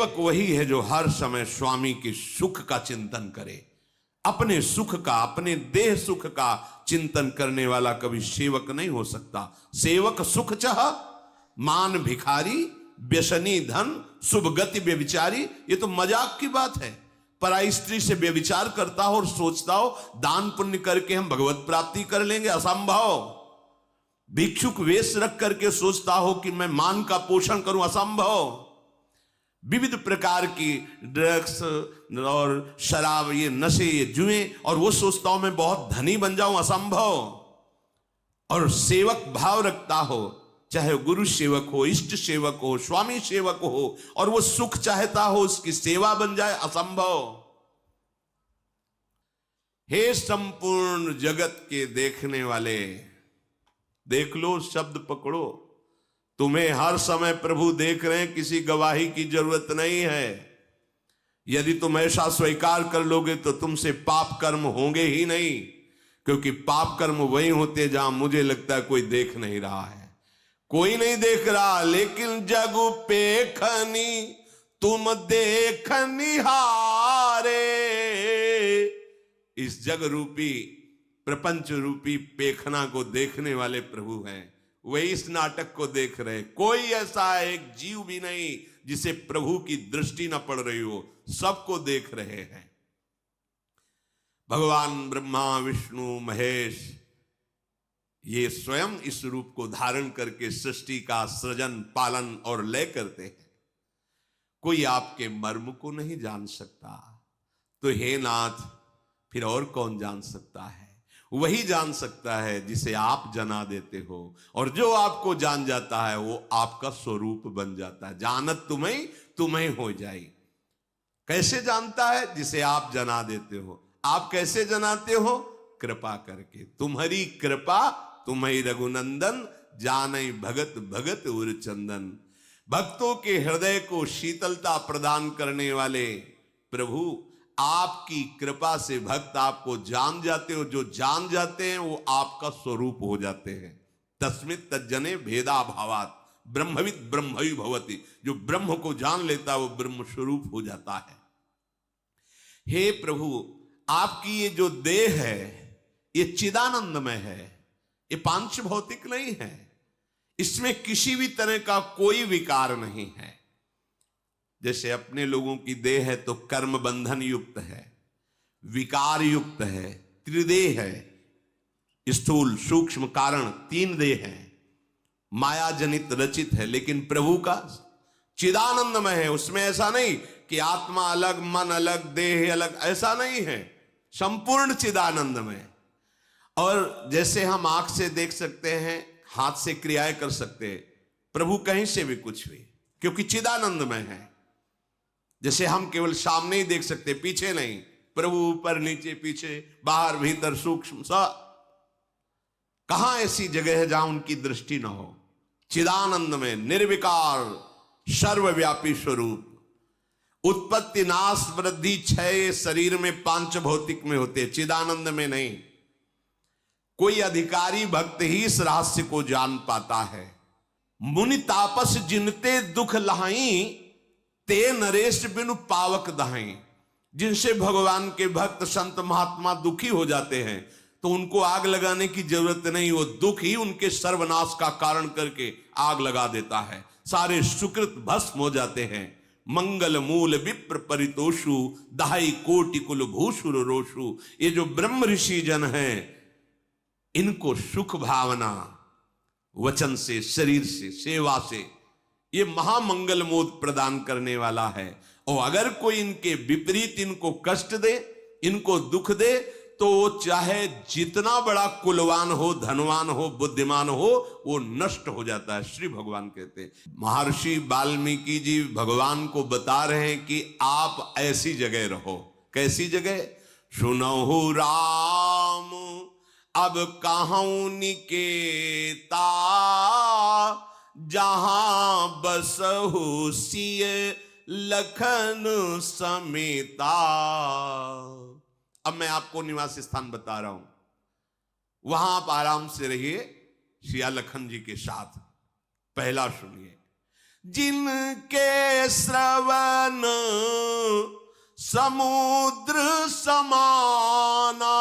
सेवक वही है जो हर समय स्वामी के सुख का चिंतन करे। अपने सुख का, अपने देह सुख का चिंतन करने वाला कभी सेवक नहीं हो सकता। सेवक सुख चाह मान भिखारी, व्यसनी धन शुभ गति व्यभिचारी। ये तो मजाक की बात है। पराई स्त्री से व्यभिचार करता हो और सोचता हो दान पुण्य करके हम भगवत प्राप्ति कर लेंगे, असंभव। भिक्षुक वेश रख करके सोचता हो कि मैं मान का पोषण करूं, असंभव। विविध प्रकार की ड्रग्स और शराब, ये नशे, ये जुए, और वो सोचता हूं मैं बहुत धनी बन जाऊं, असंभव। और सेवक भाव रखता हो, चाहे गुरु सेवक हो, इष्ट सेवक हो, स्वामी सेवक हो, और वो सुख चाहता हो उसकी सेवा बन जाए, असंभव। हे संपूर्ण जगत के देखने वाले, देख लो, शब्द पकड़ो। तुम्हें हर समय प्रभु देख रहे हैं, किसी गवाही की जरूरत नहीं है। यदि तुम ऐसा स्वीकार कर लोगे तो तुमसे पाप कर्म होंगे ही नहीं, क्योंकि पाप कर्म वही होते जहां मुझे लगता है कोई देख नहीं रहा है। कोई नहीं देख रहा, लेकिन जग पेखनी तुम देखनी हारे। इस जग रूपी, प्रपंच रूपी पेखना को देखने वाले प्रभु हैं। वही इस नाटक को देख रहे। कोई ऐसा एक जीव भी नहीं जिसे प्रभु की दृष्टि न पड़ रही हो, सबको देख रहे हैं। भगवान ब्रह्मा विष्णु महेश ये स्वयं इस रूप को धारण करके सृष्टि का सृजन पालन और लय करते हैं। कोई आपके मर्म को नहीं जान सकता, तो हे नाथ फिर और कौन जान सकता है? वही जान सकता है जिसे आप जना देते हो, और जो आपको जान जाता है वो आपका स्वरूप बन जाता है। जानत तुम्हें तुम्हें हो जाए। कैसे जानता है? जिसे आप जना देते हो। आप कैसे जनाते हो? कृपा करके। तुम्हारी कृपा तुम्हें रघुनंदन, जानई भगत भगत उर चंदन। भक्तों के हृदय को शीतलता प्रदान करने वाले प्रभु, आपकी कृपा से भक्त आपको जान जाते हो। जो जान जाते हैं वो आपका स्वरूप हो जाते हैं। तस्मित् तज्जने भेदा भावात ब्रह्मविद ब्रह्मवि भवति। जो ब्रह्म को जान लेता है वो ब्रह्म स्वरूप हो जाता है। हे प्रभु, आपकी ये जो देह है ये चिदानंदमय है, ये पांच भौतिक नहीं है। इसमें किसी भी तरह का कोई विकार नहीं है। जैसे अपने लोगों की देह है तो कर्म बंधन युक्त है, विकार युक्त है, त्रिदेह है, स्थूल सूक्ष्म कारण, तीन देह है, माया जनित रचित है। लेकिन प्रभु का चिदानंदमय है। उसमें ऐसा नहीं कि आत्मा अलग, मन अलग, देह अलग, ऐसा नहीं है। संपूर्ण चिदानंदमय। और जैसे हम आंख से देख सकते हैं, हाथ से क्रियाएं कर सकते हैं, प्रभु कहीं से भी कुछ भी, क्योंकि चिदानंदमय है। जैसे हम केवल सामने ही देख सकते, पीछे नहीं। प्रभु ऊपर नीचे पीछे बाहर भीतर सूक्ष्म सा, कहां ऐसी जगह है जहां उनकी दृष्टि न हो। चिदानंद में निर्विकार सर्वव्यापी स्वरूप। उत्पत्ति नाश वृद्धि क्षय शरीर में पांच भौतिक में होते, चिदानंद में नहीं। कोई अधिकारी भक्त ही इस रहस्य को जान पाता है। मुनि तापस जिनते दुख लहाई, ते नरेश बिनु पावक दहाई। जिनसे भगवान के भक्त संत महात्मा दुखी हो जाते हैं तो उनको आग लगाने की जरूरत नहीं, वो दुख ही उनके सर्वनाश का कारण करके आग लगा देता है। सारे सुकृत भस्म हो जाते हैं। मंगल मूल विप्र परितोषु, दहाई कोटि कुल भूषुर रोषु। ये जो ब्रह्म ऋषि जन हैं, इनको सुख भावना वचन से, शरीर से, सेवा से, ये महामंगल मोद प्रदान करने वाला है। और अगर कोई इनके विपरीत इनको कष्ट दे, इनको दुख दे, तो वो चाहे जितना बड़ा कुलवान हो, धनवान हो, बुद्धिमान हो, वो नष्ट हो जाता है। श्री भगवान कहते हैं, महर्षि वाल्मीकि जी भगवान को बता रहे हैं कि आप ऐसी जगह रहो। कैसी जगह? सुनहु राम अब कहूं निकेता, जहां बसहु सिय लखन समेता। अब मैं आपको निवास स्थान बता रहा हूं, वहां आप आराम से रहिए सिया लखन जी के साथ। पहला सुनिए, जिनके श्रवण समुद्र समाना,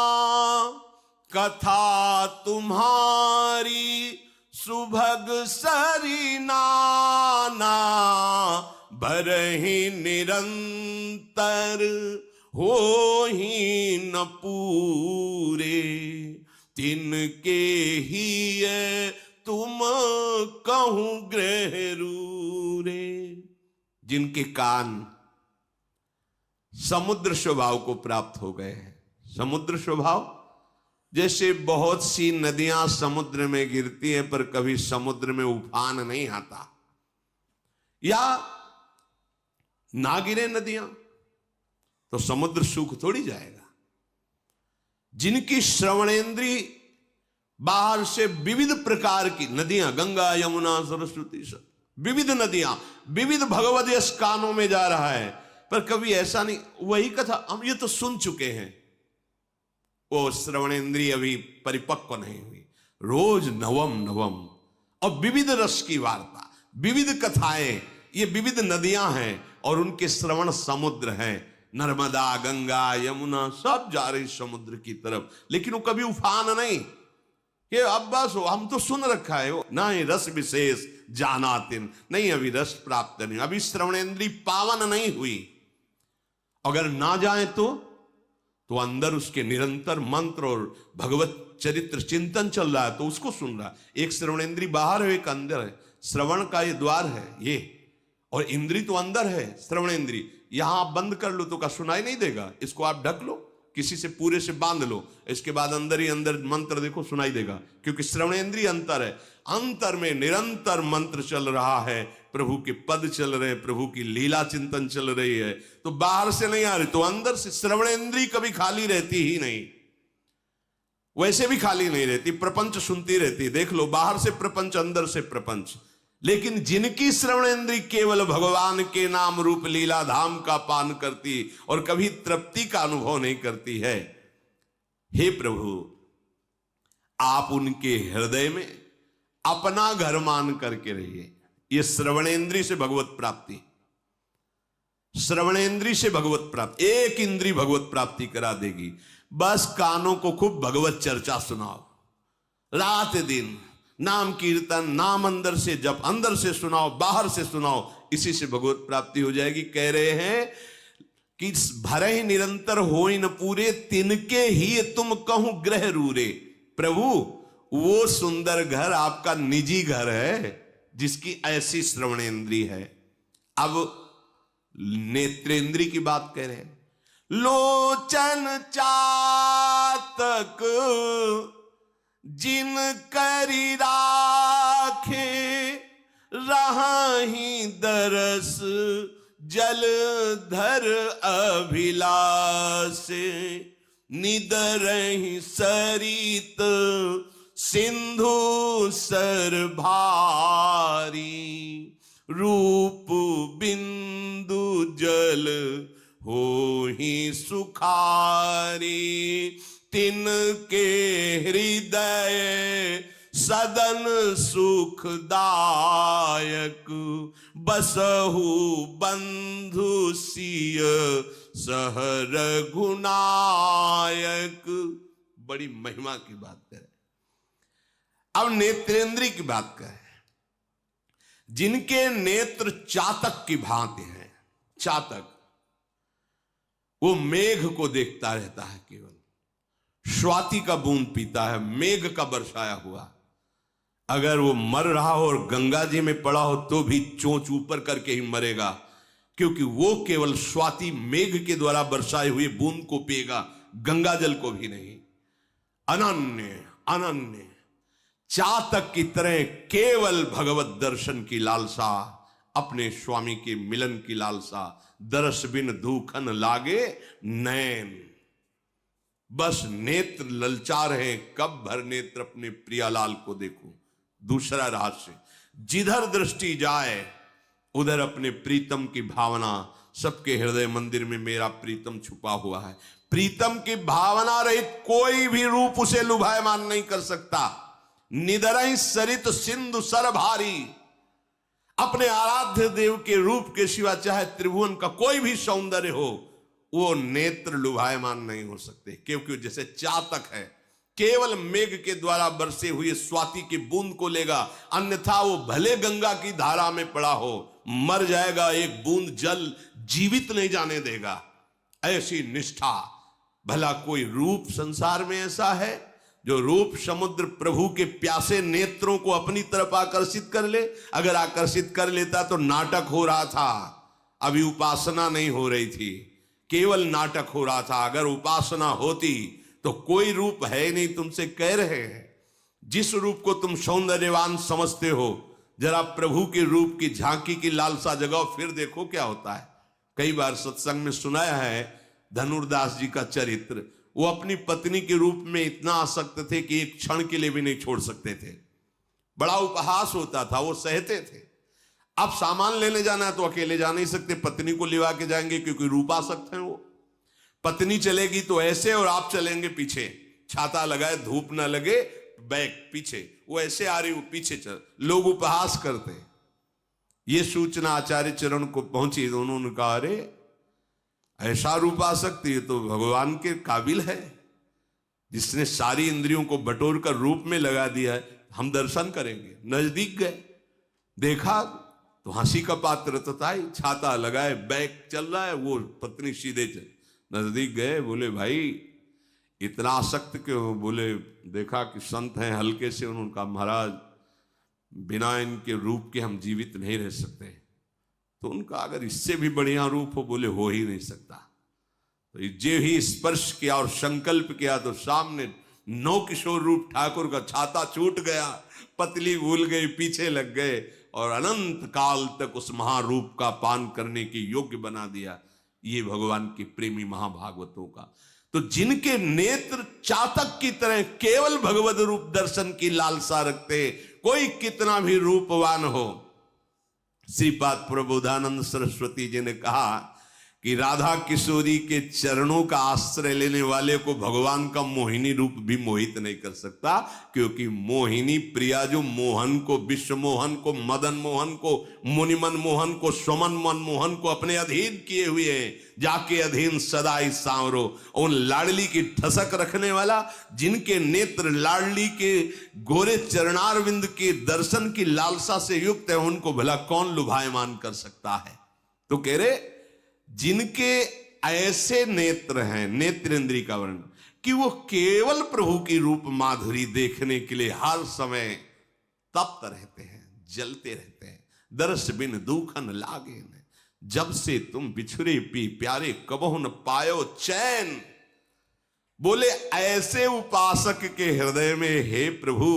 कथा तुम्हारी सुभग सरिनाना, भरहि निरंतर हो ही न पूरे, तिनके ही तुम कहूं ग्रह रूरे। जिनके कान समुद्र स्वभाव को प्राप्त हो गए हैं। समुद्र स्वभाव जैसे बहुत सी नदियां समुद्र में गिरती हैं पर कभी समुद्र में उफान नहीं आता, या ना गिरे नदियां तो समुद्र सूख थोड़ी जाएगा। जिनकी श्रवणेंद्री बाहर से विविध प्रकार की नदियां, गंगा यमुना सरस्वती, सब विविध नदियां, विविध भगवद यश कानों में जा रहा है, पर कभी ऐसा नहीं, वही कथा हम ये तो सुन चुके हैं, वो श्रवणेंद्रिय अभी परिपक्व नहीं हुई। रोज नवम नवम और विविध रस की वार्ता, विविध कथाएं, ये विविध नदियां हैं और उनके श्रवण समुद्र हैं। नर्मदा, गंगा, यमुना सब जा रही समुद्र की तरफ, लेकिन वो कभी उफान नहीं कि अब बस हम तो सुन रखा है, ना ही रस विशेष जानातिन, नहीं अभी रस प्राप्त नहीं, अभी श्रवणेंद्री पावन नहीं हुई। अगर ना जाए तो अंदर उसके निरंतर मंत्र और भगवत चरित्र चिंतन चल रहा है तो उसको सुन रहा है। एक श्रवणेंद्री बाहर है, एक अंदर है। श्रवण का ये द्वार है ये, और इंद्री तो अंदर है श्रवणेंद्री। यहां आप बंद कर लो तो का सुनाई नहीं देगा, इसको आप ढक लो, किसी से पूरे से बांध लो, इसके बाद अंदर ही अंदर मंत्र देखो सुनाई देगा, क्योंकि श्रवणेंद्रिय अंतर है। अंतर में निरंतर मंत्र चल रहा है, प्रभु के पद चल रहे हैं, प्रभु की लीला चिंतन चल रही है, तो बाहर से नहीं आ रही, तो अंदर से। श्रवणेंद्रिय कभी खाली रहती ही नहीं, वैसे भी खाली नहीं रहती, प्रपंच सुनती रहती। देख लो, बाहर से प्रपंच, अंदर से प्रपंच। लेकिन जिनकी श्रवणेंद्रिय केवल भगवान के नाम रूप लीला धाम का पान करती और कभी तृप्ति का अनुभव नहीं करती है, हे प्रभु आप उनके हृदय में अपना घर मान करके रहिए। ये श्रवणेंद्रिय से भगवत प्राप्ति, श्रवणेंद्रिय से भगवत प्राप्ति, एक इंद्रिय भगवत प्राप्ति करा देगी। बस कानों को खूब भगवत चर्चा सुनाओ, रात दिन नाम कीर्तन, नाम अंदर से जप, अंदर से सुनाओ, बाहर से सुनाओ, इसी से भगवत प्राप्ति हो जाएगी। कह रहे हैं कि भरे ही निरंतर हो न पूरे, तिनके ही तुम कहूं ग्रह रूरे। प्रभु वो सुंदर घर आपका निजी घर है जिसकी ऐसी श्रवणेंद्री है। अब नेत्रेंद्री की बात कह रहे हैं। लोचन चातक जिन करी राखे, रहाही दरस जलधर अभिलाष, निदरहि सरित सिंधु सर भारी, रूप बिंदु जल हो ही सुखारी, तिनके हृदय सदन सुखदायक, बसहु बंधु सिय सह रघुनायक। बड़ी महिमा की बात करें। अब नेत्रेंद्रिय की बात करें। जिनके नेत्र चातक की भांति हैं, चातक वो मेघ को देखता रहता है, केवल स्वाति का बूंद पीता है, मेघ का बरसाया हुआ। अगर वो मर रहा हो और गंगा जी में पड़ा हो तो भी चोंच ऊपर करके ही मरेगा, क्योंकि वो केवल स्वाति मेघ के द्वारा बरसाए हुए बूंद को पिएगा, गंगा जल को भी नहीं। अनन्य अनन्य चातक की तरह केवल भगवत दर्शन की लालसा, अपने स्वामी के मिलन की लालसा। दरस बिन धूखन लागे नैन, बस नेत्र ललचा रहे, कब भर नेत्र अपने प्रियालाल को देखूं। दूसरा रहस्य, जिधर दृष्टि जाए उधर अपने प्रीतम की भावना। सबके हृदय मंदिर में मेरा प्रीतम छुपा हुआ है। प्रीतम की भावना रहित कोई भी रूप उसे लुभायमान नहीं कर सकता। निदरहि सरित सिंधु सर भारी, अपने आराध्य देव के रूप के सिवा चाहे त्रिभुवन का कोई भी सौंदर्य हो, वो नेत्र लुभायमान नहीं हो सकते, क्योंकि जैसे चातक है केवल मेघ के द्वारा बरसे हुए स्वाति की बूंद को लेगा, अन्यथा वो भले गंगा की धारा में पड़ा हो मर जाएगा, एक बूंद जल जीवित नहीं जाने देगा। ऐसी निष्ठा। भला कोई रूप संसार में ऐसा है जो रूप समुद्र प्रभु के प्यासे नेत्रों को अपनी तरफ आकर्षित कर ले? अगर आकर्षित कर लेता तो नाटक हो रहा था, अभी उपासना नहीं हो रही थी, केवल नाटक हो रहा था। अगर उपासना होती तो कोई रूप है नहीं। तुमसे कह रहे हैं जिस रूप को तुम सौंदर्यवान समझते हो, जरा प्रभु के रूप की झांकी की लालसा जगाओ, फिर देखो क्या होता है। कई बार सत्संग में सुनाया है धनुर्दास जी का चरित्र। वो अपनी पत्नी के रूप में इतना आसक्त थे कि एक क्षण के लिए भी नहीं छोड़ सकते थे। बड़ा उपहास होता था, वो सहते थे। अब सामान लेने जाना है तो अकेले जा नहीं सकते, पत्नी को लिवा के जाएंगे, क्योंकि रूपासक्त हैं वो। पत्नी चलेगी तो ऐसे और आप चलेंगे पीछे, छाता लगाए धूप ना लगे, बैक पीछे, वो ऐसे आ रही वो पीछे चल, लोग उपहास करते। ये सूचना आचार्य चरण को पहुंची तो उन्होंने कहा, अरे ऐसा रूपासक्त ये तो भगवान के काबिल है, जिसने सारी इंद्रियों को बटोर कर रूप में लगा दिया है, हम दर्शन करेंगे। नजदीक गए, देखा तो हंसी का पात्र तथा छाता लगाए बैक चल रहा है, वो पत्नी सीधे चल। नजदीक गए, बोले भाई इतना आसक्त क्यों? बोले देखा कि संत हैं, हल्के से। उन्होंने कहा महाराज बिना इनके रूप के हम जीवित नहीं रह सकते। तो उनका अगर इससे भी बढ़िया रूप हो, बोले हो ही नहीं सकता। तो जे ही स्पर्श किया और संकल्प किया तो सामने नौ किशोर रूप ठाकुर का छाता छूट गया, पतली भूल गई, पीछे लग गए और अनंत काल तक उस महारूप का पान करने के योग्य बना दिया। ये भगवान के प्रेमी महाभागवतों का। तो जिनके नेत्र चातक की तरह केवल भगवत रूप दर्शन की लालसा रखते, कोई कितना भी रूपवान हो। श्रीपाद प्रबोधानंद सरस्वती जी ने कहा कि राधा किशोरी के चरणों का आश्रय लेने वाले को भगवान का मोहिनी रूप भी मोहित नहीं कर सकता, क्योंकि मोहिनी प्रिया जो मोहन को, विश्व मोहन को, मदन मोहन को, मुनिमन मोहन को, स्वमन मन मोहन को अपने अधीन किए हुए हैं। जाके अधीन सदा ही सांवरो, उन लाडली की ठसक रखने वाला, जिनके नेत्र लाडली के गोरे चरणारविंद के दर्शन की लालसा से युक्त है, उनको भला कौन लुभायमान कर सकता है। तो कह रहे जिनके ऐसे नेत्र हैं, नेत्रेंद्रिय का वर्णन, कि वो केवल प्रभु की रूप माधुरी देखने के लिए हर समय तप्त रहते हैं, जलते रहते हैं। दर्श बिन दुखन लागे न, जब से तुम बिछुरे पी प्यारे कबहु न पायो चैन। बोले ऐसे उपासक के हृदय में हे प्रभु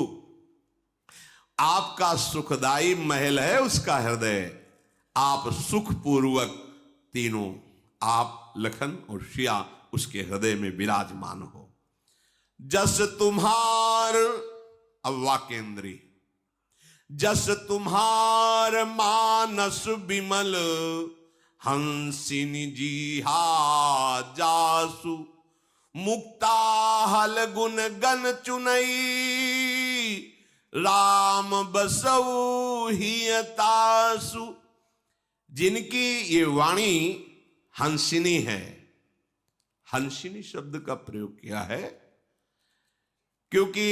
आपका सुखदाई महल है, उसका हृदय, आप सुखपूर्वक तीनों, आप लखन और शिया उसके हृदय में विराजमान हो। जस तुम्हार, अब वाक्येंद्री, जस तुम्हार मानस विमल हंसिनी जी हा जासु, मुक्ता हल गुण गन चुनई, राम बसऊ हियतासु। जिनकी ये वाणी हंसिनी है, हंसिनी शब्द का प्रयोग किया है क्योंकि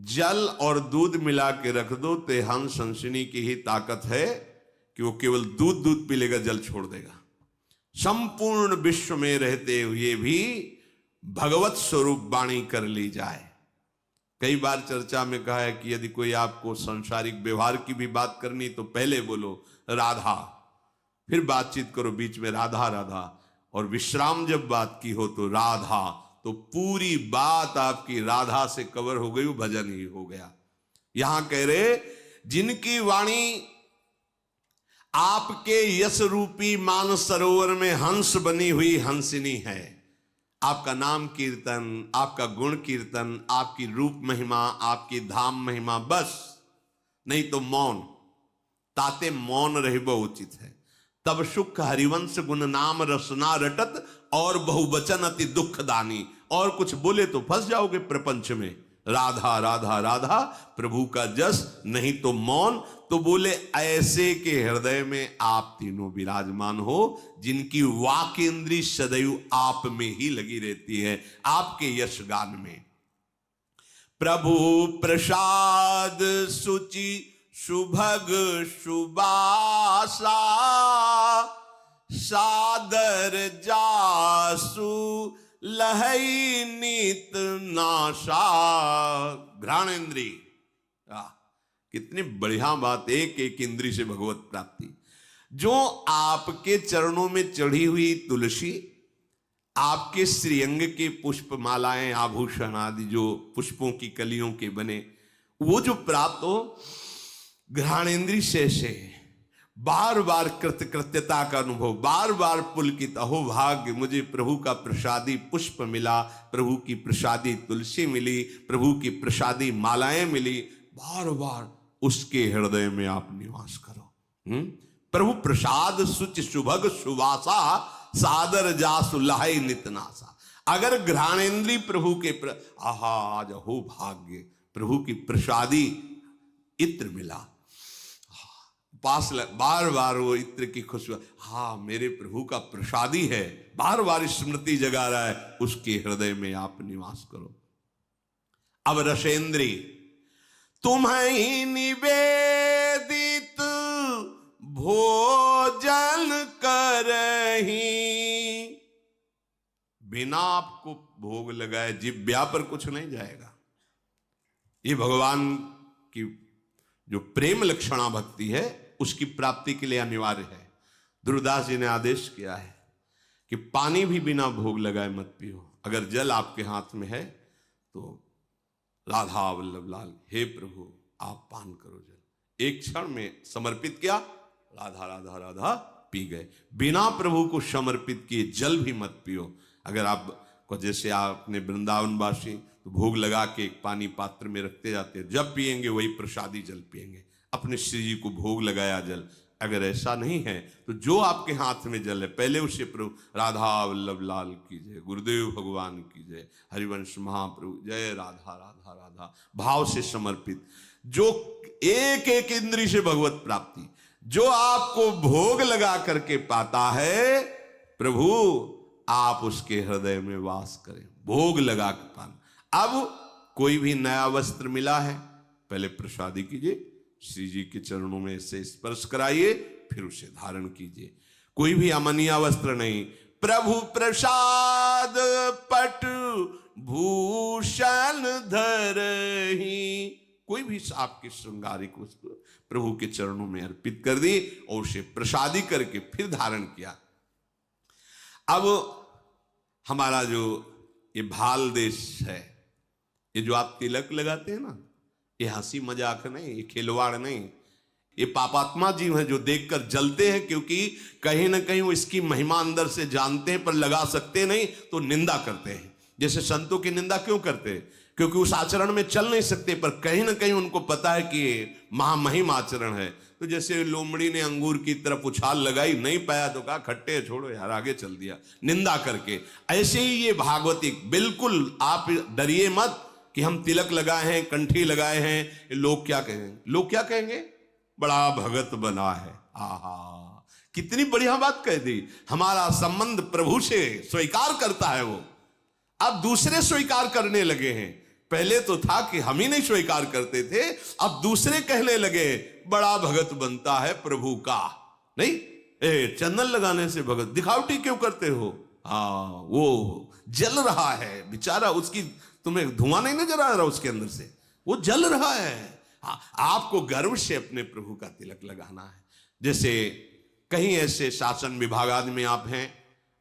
जल और दूध मिला के रख दो तो हंस हंसिनी की ही ताकत है कि वो केवल दूध पी लेगा, जल छोड़ देगा। संपूर्ण विश्व में रहते हुए भी भगवत स्वरूप वाणी कर ली जाए। कई बार चर्चा में कहा है कि यदि कोई आपको सांसारिक व्यवहार की भी बात करनी तो पहले बोलो राधा, फिर बातचीत करो बीच में राधा राधा, और विश्राम जब बात की हो तो राधा, तो पूरी बात आपकी राधा से कवर हो गई, वो भजन ही हो गया। यहां कह रहे जिनकी वाणी आपके यश रूपी मान सरोवर में हंस बनी हुई हंसिनी है। आपका नाम कीर्तन, आपका गुण कीर्तन, आपकी रूप महिमा, आपकी धाम महिमा, बस नहीं तो मौन, ताते मौन रहबो उचित है। तब सुख हरिवंश गुण नाम रसना रटत, और बहुवचन अति दुख दानी। और कुछ बोले तो फंस जाओगे प्रपंच में। राधा राधा राधा, प्रभु का जस, नहीं तो मौन। तो बोले ऐसे के हृदय में आप तीनों विराजमान हो, जिनकी वाक इंद्री सदैव आप में ही लगी रहती है, आपके यश गान में। प्रभु प्रसाद सुचि सुभग सुबासा, सादर जासु लहई नीत नाशा। घ्राणेन्द्री, कितनी बढ़िया बात, एक एक इंद्री से भगवत प्राप्ति। जो आपके चरणों में चढ़ी हुई तुलसी, आपके श्रीअंग के पुष्प मालाएं आभूषण आदि जो पुष्पों की कलियों के बने, वो जो प्राप्त हो घ्राणेन्द्री से बार बार कृतकृत्यता का अनुभव, बार बार पुलकित, अहो भाग्य मुझे प्रभु का प्रसादी पुष्प मिला, प्रभु की प्रसादी तुलसी मिली, प्रभु की प्रसादी मालाएं मिली, बार बार उसके हृदय में आप निवास करो। प्रभु प्रसाद सुच सुभग सुवासा, सादर जासु लहई नितनासा। अगर घ्राणेन्द्री प्रभु के आहा आज हो भाग्य, प्रभु की प्रसादी इत्र मिला, पास बार बार वो इत्र की खुशबू, हाँ मेरे प्रभु का प्रसादी है, बार बार स्मृति जगा रहा है, उसके हृदय में आप निवास करो। अब रसेंद्री, तुम्हें निवेदित भोजन करही, बिना आपको भोग लगाए जिब्या पर कुछ नहीं जाएगा। ये भगवान की जो प्रेम लक्षणा भक्ति है, उसकी प्राप्ति के लिए अनिवार्य है। दुर्दास जी ने आदेश किया है कि पानी भी बिना भोग लगाए मत पियो। अगर जल आपके हाथ में है तो राधा वल्लभ लाल, हे प्रभु आप पान करो जल। एक क्षण में समर्पित किया, राधा राधा राधा पी गए। बिना प्रभु को समर्पित किए जल भी मत पियो। अगर आपको, जैसे आपने वृंदावनवासी तो भोग लगा के एक पानी पात्र में रखते जाते हैं, जब पिएंगे वही प्रसादी जल पिएंगे, अपने श्री जी को भोग लगाया जल। अगर ऐसा नहीं है तो जो आपके हाथ में जल है पहले उसे प्रभु, राधा वल्लभ लाल की जय, गुरुदेव भगवान की जय, हरिवंश महाप्रभु जय, राधा राधा राधा भाव से समर्पित। जो एक एक इंद्री से भगवत प्राप्ति, जो आपको भोग लगा करके पाता है, प्रभु आप उसके हृदय में वास करें, भोग लगा के पाना। अब कोई भी नया वस्त्र मिला है, पहले प्रसादी कीजिए, श्री जी के चरणों में से स्पर्श कराइए, फिर उसे धारण कीजिए। कोई भी अमनिया वस्त्र नहीं। प्रभु प्रसाद पट भूषण धरही, कोई भी आपकी श्रृंगारिक वस्तु प्रभु के चरणों में अर्पित कर दी और उसे प्रसादी करके फिर धारण किया। अब हमारा जो ये भाल देश है, ये जो आप तिलक लगाते हैं ना, ये हंसी मजाक नहीं, ये खिलवाड़ नहीं, ये पापात्मा जीव हैं जो देखकर जलते हैं, क्योंकि कहीं ना कहीं वो इसकी महिमा अंदर से जानते हैं पर लगा सकते नहीं तो निंदा करते हैं। जैसे संतों की निंदा क्यों करते हैं? क्योंकि उस आचरण में चल नहीं सकते, पर कहीं ना कहीं उनको पता है कि ये महामहिम आचरण है। तो जैसे लोमड़ी ने अंगूर की तरफ उछाल लगाई, नहीं पाया तो कहा खट्टे छोड़ो यार, आगे चल दिया निंदा करके। ऐसे ही ये भागवती, बिल्कुल आप डरिए मत कि हम तिलक लगाए हैं, कंठी लगाए हैं, लोग क्या कहेंगे, लोग क्या कहेंगे, बड़ा भगत बना है। आहा, कितनी बढ़िया बात कह दी। हमारा संबंध प्रभु से स्वीकार करता है वो, अब दूसरे स्वीकार करने लगे हैं। पहले तो था कि हम ही नहीं स्वीकार करते थे, अब दूसरे कहने लगे बड़ा भगत बनता है प्रभु का। नहीं, चंदन लगाने से भगत, दिखावटी क्यों करते हो? हाँ, वो जल रहा है बेचारा, उसकी तुम्हें धुआं नहीं नजर आ रहा उसके अंदर से, वो जल रहा है। हाँ, आपको गर्व से अपने प्रभु का तिलक लगाना है। जैसे कहीं ऐसे शासन विभाग आदि में आप हैं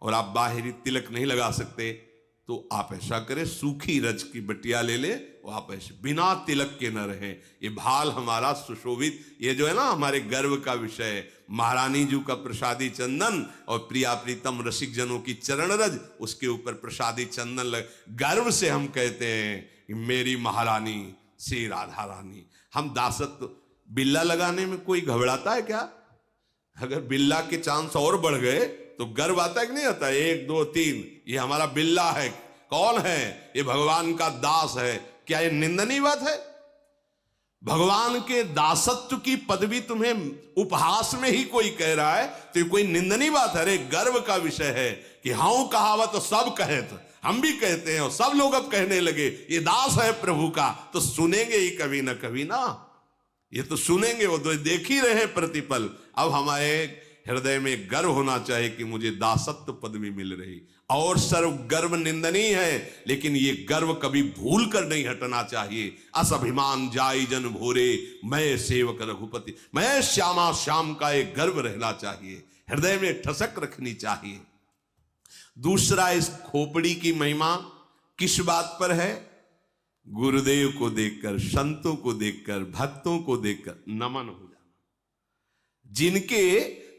और आप बाहरी तिलक नहीं लगा सकते, तो आप ऐसा करें, सूखी रज की बटिया ले ले, वो आप ऐसे बिना तिलक के न रहे। ये भाल हमारा सुशोभित, ये जो है ना हमारे गर्व का विषय, महारानी जी का प्रसादी चंदन और प्रिया प्रीतम रसिक जनों की चरण रज, उसके ऊपर प्रसादी चंदन लग, गर्व से हम कहते हैं कि मेरी महारानी श्री राधा रानी। हम दासत्व, बिल्ला लगाने में कोई घबराता है क्या? अगर बिल्ला के चांस और बढ़ गए तो गर्व आता है कि नहीं आता? 1 2 3, ये हमारा बिल्ला है। कौन है? ये भगवान का दास है। क्या ये निंदनीय बात है? भगवान के दासत्व की पदवी तुम्हें उपहास में ही कोई कह रहा है तो ये कोई निंदनीय बात है? अरे गर्व का विषय है कि हाँ कहावत तो सब कहे, तो हम भी कहते हैं और सब लोग अब कहने लगे ये दास है प्रभु का, तो सुनेंगे ही कभी ना कभी ना, ये तो सुनेंगे, वो तो देख ही रहे हैं प्रतिपल। अब हमारे हृदय में गर्व होना चाहिए कि मुझे दासत्व पदवी मिल रही, और सर्व गर्व निंदनीय है, लेकिन ये गर्व कभी भूल कर नहीं हटना चाहिए। अस अभिमान जाई जन भोरे, मैं सेवक रघुपति, मैं श्यामा श्याम का एक गर्व रहना चाहिए, हृदय में ठसक रखनी चाहिए। दूसरा, इस खोपड़ी की महिमा किस बात पर है? गुरुदेव को देखकर, संतों को देखकर, भक्तों को देखकर नमन हो जाना। जिनके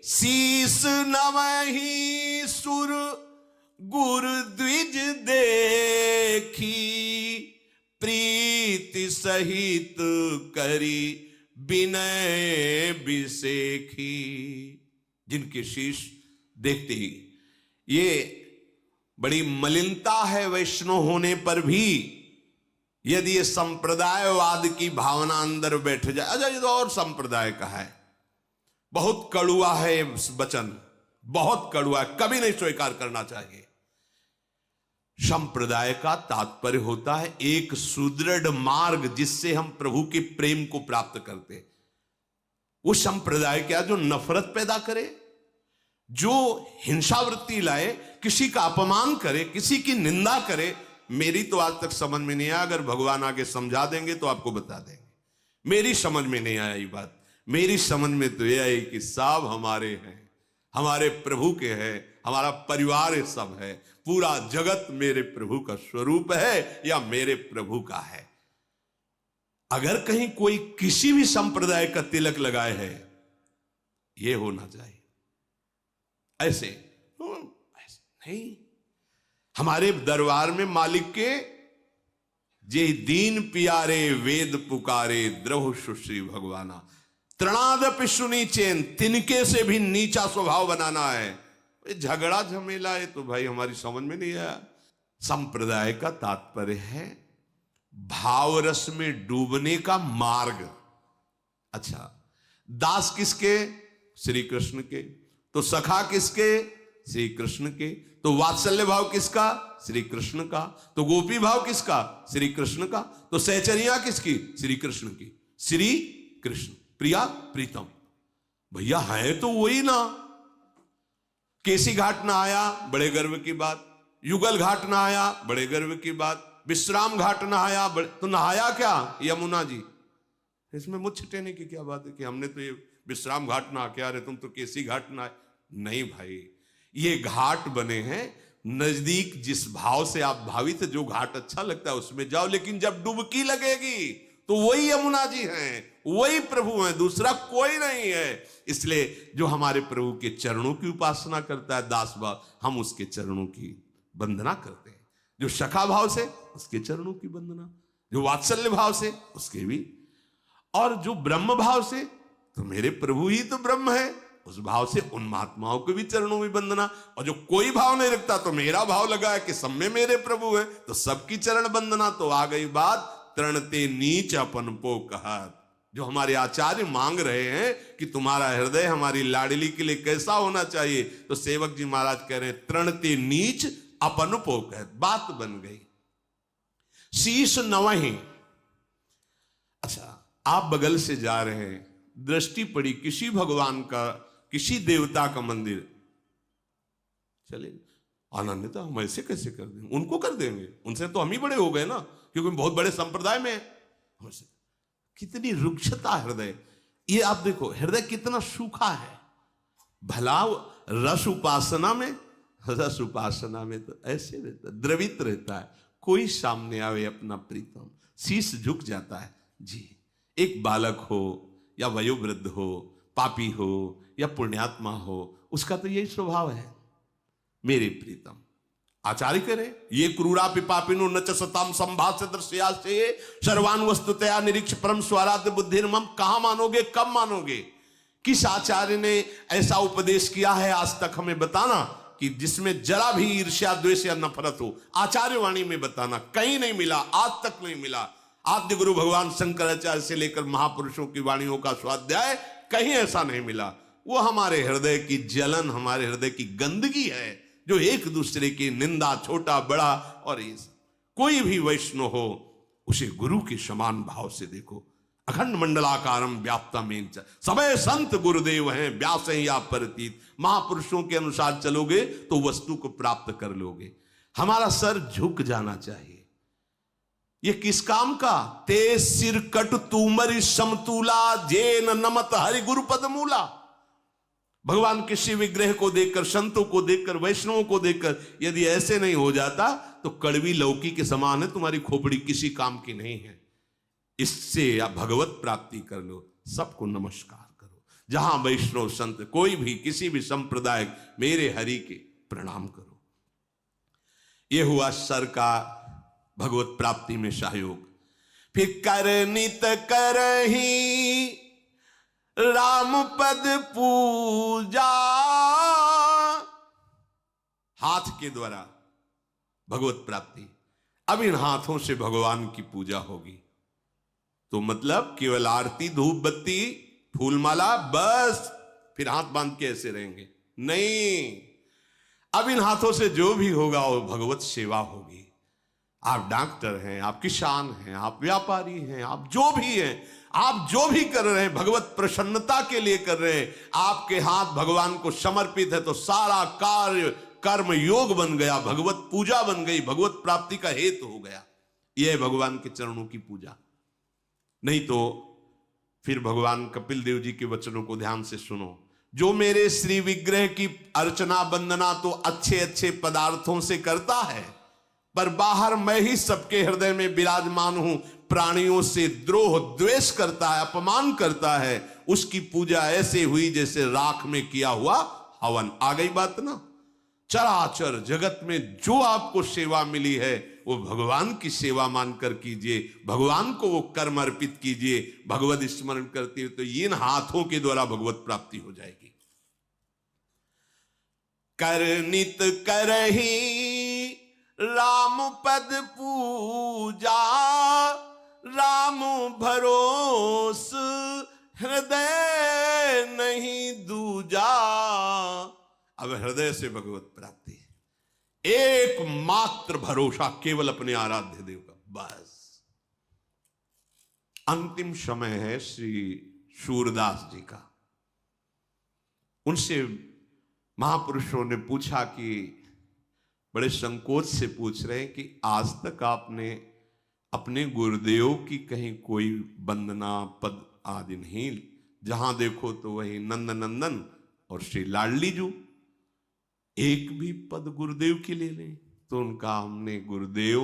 शीस नवहि सुर गुरु द्विज देखी, प्रीति सहित करी विनय बिसेखी। जिनके शीश देखते ही, ये बड़ी मलिनता है वैष्णव होने पर भी, यदि ये संप्रदायवाद की भावना अंदर बैठ जाए। अच्छा, ये तो और संप्रदाय का है, बहुत कड़ुआ है ये वचन, बहुत कड़ुआ है, कभी नहीं स्वीकार करना चाहिए। संप्रदाय का तात्पर्य होता है एक सुदृढ़ मार्ग जिससे हम प्रभु के प्रेम को प्राप्त करते। वो संप्रदाय क्या जो नफरत पैदा करे, जो हिंसावृत्ति लाए, किसी का अपमान करे, किसी की निंदा करे। मेरी तो आज तक समझ में नहीं आया, अगर भगवान आगे समझा देंगे तो आपको बता देंगे। मेरी समझ में नहीं आया ये बात। मेरी समझ में तो यह है कि सब हमारे हैं, हमारे प्रभु के हैं, हमारा परिवार ये सब है, पूरा जगत मेरे प्रभु का स्वरूप है या मेरे प्रभु का है। अगर कहीं कोई किसी भी संप्रदाय का तिलक लगाए है, ये होना चाहिए। ऐसे नहीं। हमारे दरबार में मालिक के जे दीन पियारे वेद पुकारे, द्रव सुश्री भगवाना, तृणादपि सुनी चैन, तिनके से भी नीचा स्वभाव बनाना है। झगड़ा झमेला है तो भाई हमारी समझ में नहीं आया। संप्रदाय का तात्पर्य है भाव रस में डूबने का मार्ग। अच्छा, दास किसके? श्री कृष्ण के। तो सखा किसके? श्री कृष्ण के। तो वात्सल्य भाव किसका? श्री कृष्ण का। तो गोपी भाव किसका? श्री कृष्ण का। तो सहचरिया किसकी? श्री कृष्ण की। श्री कृष्ण, प्रिया प्रीतम, भैया है तो वही ना। केसी घाट ना आया, बड़े गर्व की बात। युगल घाट ना आया, बड़े गर्व की बात। विश्राम घाट ना आया, तो नहाया क्या? यमुना जी। इसमें मुझ छिटेने की क्या बात है कि हमने तो ये विश्राम घाट ना आके आ रहे, तुम तो केसी घाट ना आए। नहीं भाई, ये घाट बने हैं नजदीक, जिस भाव से आप भावित, जो घाट अच्छा लगता है उसमें जाओ, लेकिन जब डुबकी लगेगी तो वही यमुना जी हैं, वही प्रभु हैं, दूसरा कोई नहीं है। इसलिए जो हमारे प्रभु के चरणों की उपासना करता है दास भाव, हम उसके चरणों की वंदना करते हैं। जो सखा भाव से, उसके चरणों की वंदना। जो वात्सल्य भाव से, उसके भी। और जो ब्रह्म भाव से, तो मेरे प्रभु ही तो ब्रह्म है, उस भाव से उन महात्माओं को भी चरणों में वंदना। और जो कोई भाव नहीं रखता, तो मेरा भाव लगा है कि सब में मेरे प्रभु है, तो सबकी चरण वंदना। तो आ गई बात तरणते नीच अपन पो कहत। जो हमारे आचार्य मांग रहे हैं कि तुम्हारा हृदय हमारी लाडली के लिए कैसा होना चाहिए, तो सेवक जी महाराज कह रहे हैं तरणते नीच अपन पो कहत। बात बन गई। शीश नवहि। अच्छा, आप बगल से जा रहे हैं, दृष्टि पड़ी किसी भगवान का, किसी देवता का मंदिर, चले आनंद, तो हम ऐसे कैसे कर देंगे? उनको कर देंगे, उनसे तो हम ही बड़े हो गए ना, क्योंकि बहुत बड़े संप्रदाय में है। कितनी रुक्षता हृदय। ये आप देखो हृदय कितना सूखा है। भला रस उपासना में, रस उपासना में तो ऐसे रहता, द्रवित रहता है। कोई सामने आवे अपना प्रीतम, शीश झुक जाता है जी। एक बालक हो या वयोवृद्ध हो, पापी हो या पुण्यात्मा हो, उसका तो यही स्वभाव है, मेरे प्रीतम। आचार्य करे ये क्रूरा पिपापिनो न च सताम संभाष्य दृश्यास्ते सर्वान वस्तुतया निरीक्ष परम स्वराध्य बुद्धिर्मम। कहां मानोगे, कब मानोगे? किस आचार्य ने ऐसा उपदेश किया है आज तक हमें बताना, कि जिसमें जरा भी ईर्ष्या द्वेष या नफरत हो? आचार्य वाणी में बताना, कहीं नहीं मिला, आज तक नहीं मिला। आद्य गुरु भगवान शंकराचार्य से लेकर महापुरुषों की वाणियों का स्वाध्याय कहीं ऐसा नहीं मिला। वो हमारे हृदय की जलन, हमारे हृदय की गंदगी है, जो एक दूसरे की निंदा, छोटा बड़ा और ये सब। कोई भी वैष्णव हो उसे गुरु के समान भाव से देखो। अखंड मंडलाकारम व्याप्तमेन च सबे संत गुरुदेव हैं व्यास या परतीत। महापुरुषों के अनुसार चलोगे तो वस्तु को प्राप्त कर लोगे। हमारा सर झुक जाना चाहिए। ये किस काम का? ते सिर कट तुमरी समतूला जेन नमत हरि गुरु पद मूला। भगवान किसी विग्रह को देखकर, संतों को देखकर, वैष्णवों को देखकर यदि ऐसे नहीं हो जाता तो कड़वी लौकी के समान है, तुम्हारी खोपड़ी किसी काम की नहीं है। इससे आप भगवत प्राप्ति कर लो। सबको नमस्कार करो। जहां वैष्णव संत, कोई भी किसी भी संप्रदाय, मेरे हरि के प्रणाम करो। यह हुआ सर का भगवत प्राप्ति में सहयोग। फिर कर नित करही राम पद पूजा। हाथ के द्वारा भगवत प्राप्ति। अब इन हाथों से भगवान की पूजा होगी। तो मतलब केवल आरती, धूप बत्ती, फूलमाला, बस फिर हाथ बांध के ऐसे रहेंगे? नहीं। अब इन हाथों से जो भी होगा वो भगवत सेवा होगी। आप डॉक्टर हैं, आप किसान हैं, आप व्यापारी हैं, आप जो भी हैं, आप जो भी कर रहे हैं भगवत प्रसन्नता के लिए कर रहे हैं। आपके हाथ भगवान को समर्पित है तो सारा कार्य कर्म योग बन गया, भगवत पूजा बन गई, भगवत प्राप्ति का हेतु हो गया। यह है भगवान के चरणों की पूजा। नहीं तो फिर भगवान कपिल देव जी के वचनों को ध्यान से सुनो। जो मेरे श्री विग्रह की अर्चना वंदना तो अच्छे अच्छे पदार्थों से करता है, पर बाहर मैं ही सबके हृदय में विराजमान हूं, प्राणियों से द्रोह द्वेष करता है, अपमान करता है, उसकी पूजा ऐसे हुई जैसे राख में किया हुआ हवन। आ गई बात ना? चराचर जगत में जो आपको सेवा मिली है वो भगवान की सेवा मानकर कीजिए, भगवान को वो कर्म अर्पित कीजिए, भगवत स्मरण करते हुए, तो इन हाथों के द्वारा भगवत प्राप्ति हो जाएगी। कर नित करही राम पद पूजा, राम भरोस हृदय नहीं दूजा। अब हृदय से भगवत प्राप्ति, एकमात्र भरोसा केवल अपने आराध्य देव का, बस। अंतिम समय है श्री सूरदास जी का। उनसे महापुरुषों ने पूछा कि बड़े संकोच से पूछ रहे हैं कि आज तक आपने अपने गुरुदेव की कहीं कोई वंदना पद आदि नहीं, जहां देखो तो वही नंद नंदन और श्री लाडली जू, एक भी पद गुरुदेव की ले लें। तो उनका हमने गुरुदेव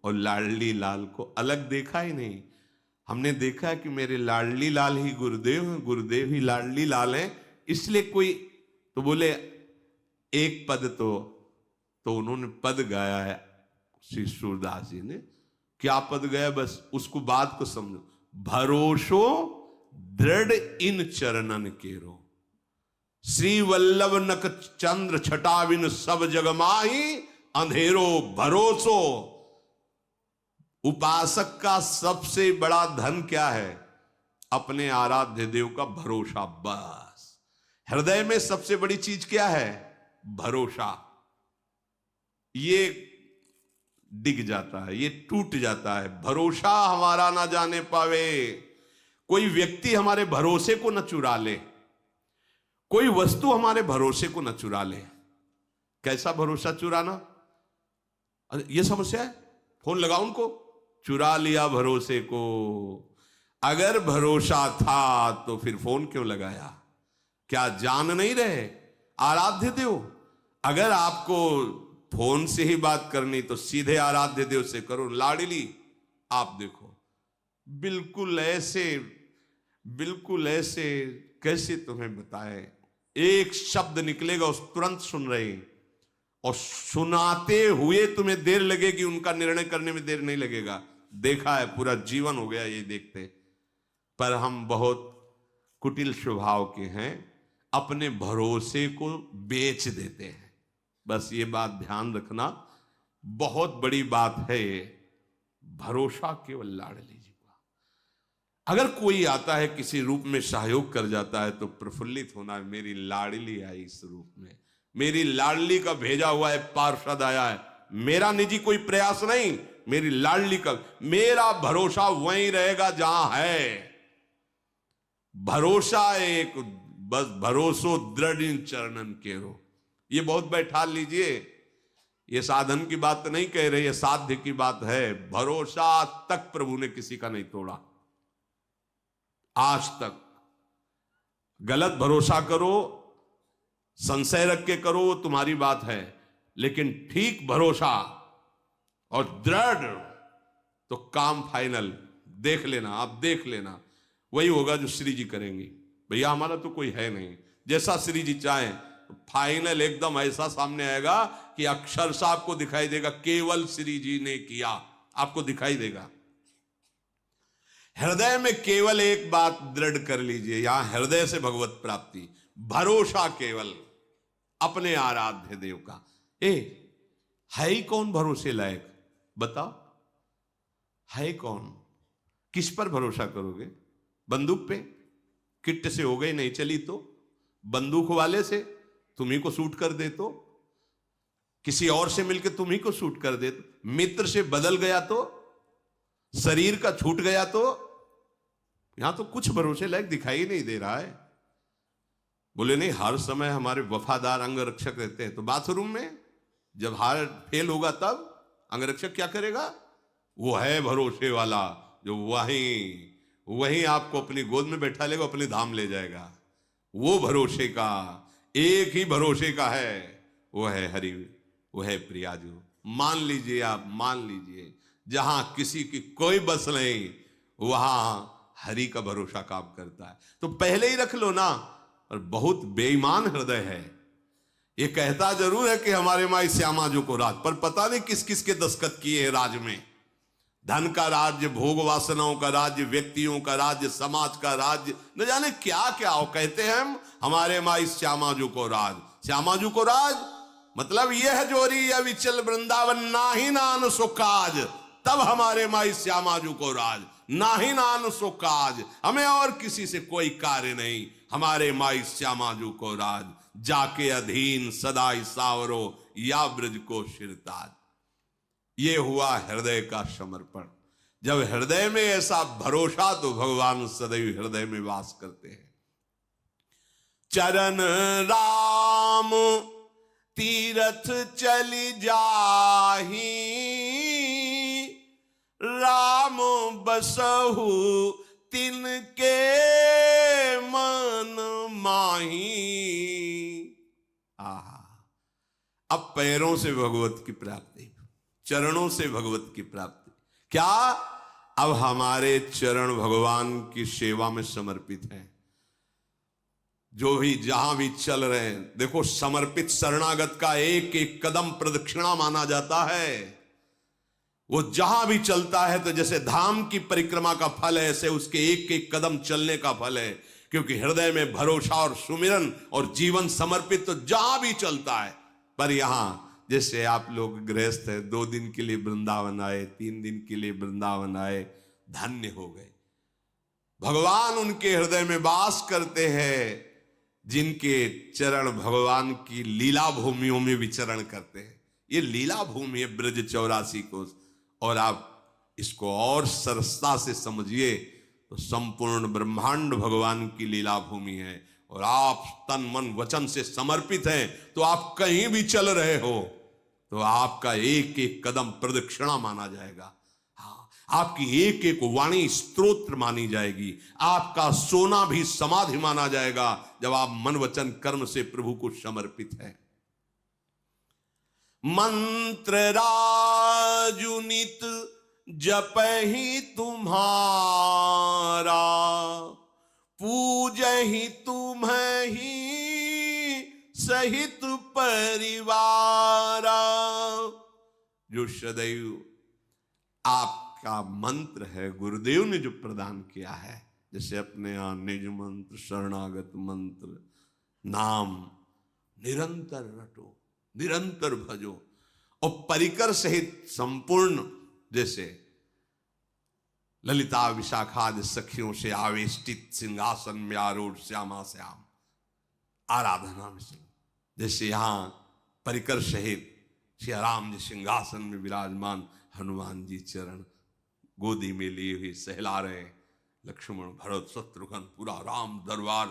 और लाडली लाल को अलग देखा ही नहीं। हमने देखा कि मेरे लाडली लाल ही गुरुदेव हैं, गुरुदेव ही लाडली लाल हैं, इसलिए कोई तो बोले एक पद तो उन्होंने पद गाया है श्री सूरदास जी ने। क्या पद गया? बस उसको बात को समझो। भरोसो दृढ़ इन चरणन केरो, श्री वल्लभ नक चंद्र छटाविन सब जग माही, अंधेरो भरोसो। उपासक का सबसे बड़ा धन क्या है? अपने आराध्य देव का भरोसा, बस। हृदय में सबसे बड़ी चीज क्या है? भरोसा। ये डिग जाता है, ये टूट जाता है, भरोसा हमारा ना जाने पावे। कोई व्यक्ति हमारे भरोसे को न चुरा ले, कोई वस्तु हमारे भरोसे को न चुरा ले। कैसा भरोसा चुराना? यह समस्या है। फोन लगाओ उनको, चुरा लिया भरोसे को। अगर भरोसा था तो फिर फोन क्यों लगाया? क्या जान नहीं रहे आराध्य देव? अगर आपको फोन से ही बात करनी तो सीधे आराध्य देव से करो। लाडली आप देखो, बिल्कुल ऐसे कैसे तुम्हें बताए, एक शब्द निकलेगा उस तुरंत सुन रहे, और सुनाते हुए तुम्हें देर लगेगी, उनका निर्णय करने में देर नहीं लगेगा। देखा है, पूरा जीवन हो गया ये देखते। पर हम बहुत कुटिल स्वभाव के हैं, अपने भरोसे को बेच देते हैं। बस ये बात ध्यान रखना, बहुत बड़ी बात है ये। भरोसा केवल लाडली जी अगर कोई आता है किसी रूप में सहयोग कर जाता है तो प्रफुल्लित होना है, मेरी लाडली आई इस रूप में, मेरी लाडली का भेजा हुआ है पार्षद आया है, मेरा निजी कोई प्रयास नहीं, मेरी लाडली का, मेरा भरोसा वहीं रहेगा जहां है। भरोसा एक बस भरोसो दृढ़ इन चरणन केरो, ये बहुत बैठा लीजिए, ये साधन की बात नहीं कह रही है, साध्य की बात है। भरोसा आज तक प्रभु ने किसी का नहीं तोड़ा, आज तक। गलत भरोसा करो, संशय रख के करो, वो तुम्हारी बात है, लेकिन ठीक भरोसा और दृढ़ तो काम फाइनल। देख लेना, आप देख लेना, वही होगा जो श्री जी करेंगे। भैया हमारा तो कोई है नहीं, जैसा श्री जी चाहें फाइनल एकदम ऐसा सामने आएगा कि अक्षरशः आपको दिखाई देगा केवल श्री जी ने किया, आपको दिखाई देगा। हृदय में केवल एक बात दृढ़ कर लीजिए, यहां हृदय से भगवत प्राप्ति, भरोसा केवल अपने आराध्य देव का। है ही कौन भरोसे लायक, बताओ है कौन? किस पर भरोसा करोगे? बंदूक पे? किट से हो गई नहीं चली तो? बंदूक वाले से तुम्ही को शूट कर दे तो? किसी और से मिलकर तुम्ही को शूट कर दे तो? मित्र से बदल गया तो? शरीर का छूट गया तो? यहां तो कुछ भरोसे लायक दिखाई नहीं दे रहा है। बोले नहीं, हर समय हमारे वफादार अंगरक्षक रहते हैं, तो बाथरूम में जब हार्ट फेल होगा तब अंगरक्षक क्या करेगा? वो है भरोसे वाला जो वहीं आपको अपनी गोद में बैठा लेगा, अपने धाम ले जाएगा। वो भरोसे का, एक ही भरोसे का है, वो है हरि, वो है प्रियाजू। मान लीजिए, आप मान लीजिए, जहां किसी की कोई बस नहीं वहां हरि का भरोसा काम करता है। तो पहले ही रख लो ना। और बहुत बेईमान हृदय है, ये कहता जरूर है कि हमारे माई श्यामा जो को राज, पर पता नहीं किस किस के दस्तखत किए हैं राज में। धन का राज्य, भोग वासनाओं का राज्य, व्यक्तियों का राज्य, समाज का राज्य, न जाने क्या क्या हो। कहते हैं हम हमारे माई श्यामाजू को राज, श्यामाजू को राज मतलब यह जोरी अविचल वृंदावन नाही नान सुकाज, तब हमारे माई श्यामाजू को राज, नाही नान सुकाज, हमें और किसी से कोई कार्य नहीं, हमारे माई श्यामाजू को राज, जाके अधीन सदाई सावरो या ब्रज को शिरताज। ये हुआ हृदय का समर्पण। जब हृदय में ऐसा भरोसा, तो भगवान सदैव हृदय में वास करते हैं। चरण राम तीरथ चली जाही, राम बसहु तिनके मन माही। अब पैरों से भगवत की प्राप्ति, चरणों से भगवत की प्राप्ति। क्या? अब हमारे चरण भगवान की सेवा में समर्पित हैं। जो भी जहां भी चल रहे हैं, देखो समर्पित शरणागत का एक एक कदम प्रदक्षिणा माना जाता है। वो जहां भी चलता है तो जैसे धाम की परिक्रमा का फल है, ऐसे उसके एक एक कदम चलने का फल है, क्योंकि हृदय में भरोसा और सुमिरन और जीवन समर्पित तो जहां भी चलता है। पर यहां जैसे आप लोग गृहस्थ है, 2 दिन के लिए वृंदावन आए, 3 दिन के लिए वृंदावन आए, धन्य हो गए। भगवान उनके हृदय में वास करते हैं जिनके चरण भगवान की लीला भूमियों में विचरण करते हैं। ये लीला भूमि है ब्रज 84 कोस। और आप इसको और सरसता से समझिए तो संपूर्ण ब्रह्मांड भगवान की लीला भूमि है। और आप तन मन वचन से समर्पित हैं तो आप कहीं भी चल रहे हो तो आपका एक एक कदम प्रदक्षिणा माना जाएगा। हाँ, आपकी एक एक वाणी स्तोत्र मानी जाएगी। आपका सोना भी समाधि माना जाएगा जब आप मन वचन कर्म से प्रभु को समर्पित है। मंत्र राजुनित जपहि तुम्हारा, पूजहि तुम्हि सहित परिवारा। जो सदैव आपका मंत्र है, गुरुदेव ने जो प्रदान किया है, जैसे अपने यहां निज मंत्र, शरणागत मंत्र, नाम निरंतर रटो, निरंतर भजो। और परिकर सहित संपूर्ण, जैसे ललिता विशाखादि सखियों से आवेष्टित सिंहासन में आरूढ़ श्यामा श्याम आराधना में से, जैसे यहां परिकर सहित श्री राम जी सिंहासन में विराजमान, हनुमान जी चरण गोदी में लिए हुए सहला रहे, लक्ष्मण भरत शत्रुघ्न पूरा राम दरबार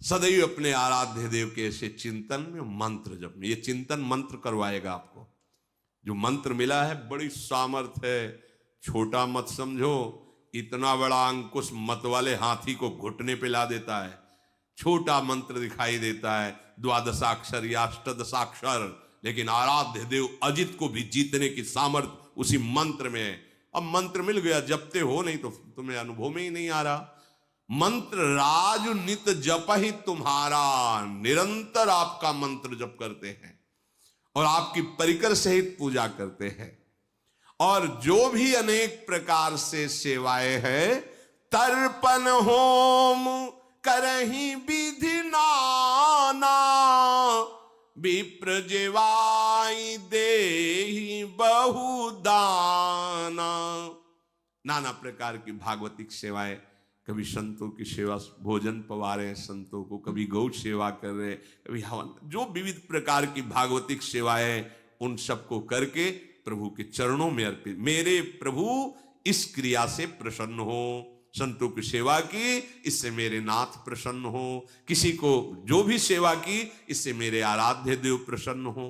सदैव अपने आराध्य देव के ऐसे चिंतन में मंत्र जप में। ये चिंतन मंत्र करवाएगा आपको। जो मंत्र मिला है बड़ी सामर्थ्य है, छोटा मत समझो। इतना बड़ा अंकुश मत वाले हाथी को घुटने पे ला देता है। छोटा मंत्र दिखाई देता है, द्वादशाक्षर या अष्टदशाक्षर, लेकिन आराध्य देव अजित को भी जीतने की सामर्थ्य उसी मंत्र में है। अब मंत्र मिल गया, जपते हो, नहीं तो तुम्हें अनुभव में ही नहीं आ रहा। मंत्र राज नित जप ही तुम्हारा, निरंतर आपका मंत्र जप करते हैं और आपकी परिकर सहित पूजा करते हैं। और जो भी अनेक प्रकार से सेवाएं हैं, तर्पण होम करही विधि नाना, विप्र जेवाई देहि बहुदाना। नाना प्रकार की भागवतिक सेवाएं, कभी संतों की सेवा, भोजन पवा रहे हैं संतों को, कभी गौ सेवा कर रहे, कभी हवन, जो विविध प्रकार की भागवतिक सेवाएं, उन सबको करके प्रभु के चरणों में अर्पित। मेरे प्रभु इस क्रिया से प्रसन्न हो, संतों की सेवा की, इससे मेरे नाथ प्रसन्न हो। किसी को जो भी सेवा की, इससे मेरे आराध्य देव प्रसन्न हो।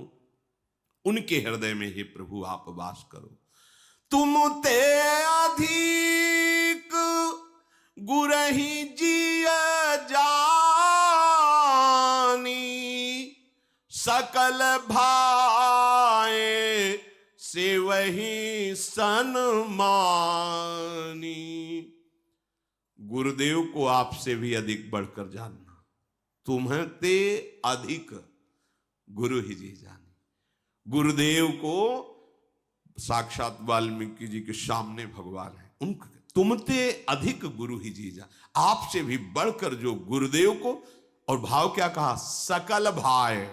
उनके हृदय में हे प्रभु आप वास करो। तुम ते अधिक गुरहि जिय जानी, सकल भाए से वही सन्मानी। गुरुदेव को आपसे भी अधिक बढ़कर जानना। तुम्हें ते अधिक गुरु ही जी जानी। गुरुदेव को साक्षात वाल्मीकि जी के सामने भगवान है, उनके तुमते अधिक गुरु ही जी जा, आपसे भी बढ़कर जो गुरुदेव को। और भाव क्या कहा, सकल भाई,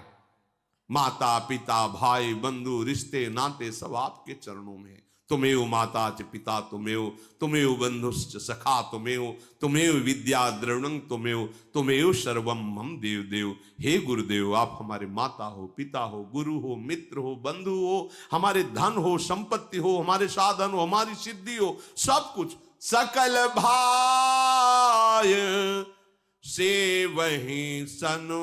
माता पिता भाई बंधु रिश्ते नाते सब आपके चरणों में। तुमेव माता च पिता तुमेव, तुमेव बंधुश्च सखा तुमेव, तुमेव विद्या द्रविणं तुमेव, तुमेव सर्वम मम देव देव। हे गुरुदेव, आप हमारे माता हो, पिता हो, गुरु हो, मित्र हो, बंधु हो, हमारे धन हो, संपत्ति हो, हमारे साधन हो, हमारी सिद्धि हो, सब कुछ। सकल भाय से वही सन्मानी।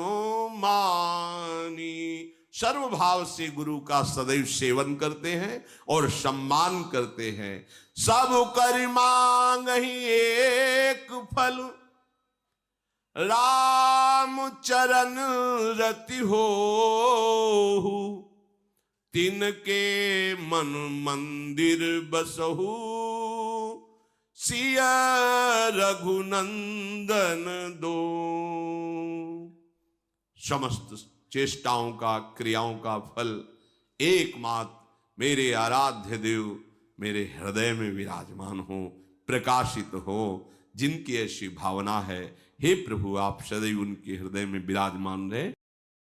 सर्व भाव से गुरु का सदैव सेवन करते हैं और सम्मान करते हैं। सब कर मांग ही एक फल, राम चरण रति हो। तिनके मन मंदिर बसहु, सिया रघुनंदन दो। समस्त चेष्टाओं का, क्रियाओं का फल एकमात्र मेरे आराध्य देव मेरे हृदय में विराजमान हो, प्रकाशित हो। जिनकी ऐसी भावना है, हे प्रभु आप सदैव उनके हृदय में विराजमान रहे।